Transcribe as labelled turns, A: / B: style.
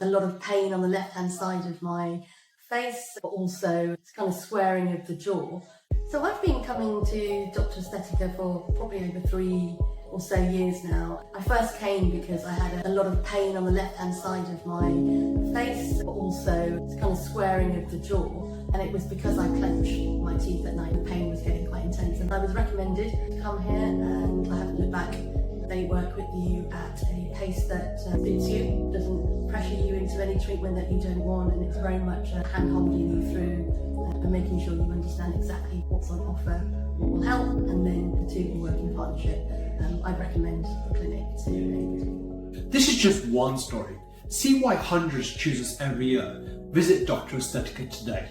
A: a lot of pain on the left-hand side of my face, but also it's kind of squaring of the jaw. So I've been coming to Dr. Aesthetica for probably over 3 or so years now. I first came because I had a lot of pain on the left-hand side of my face, but also it's kind of squaring of the jaw. And it was because I clench my teeth at night. The pain was getting quite intense, and I was recommended to come here, and I haven't looked back. They work with you at a pace that fits you, doesn't pressure you into any treatment that you don't want, and it's very much hand-holding you through and making sure you understand exactly what's on offer, what will help, and then the two will work in partnership. I'd recommend the clinic to anybody.
B: This is just one story. See why hundreds choose us every year. Visit Dr. Aesthetica today.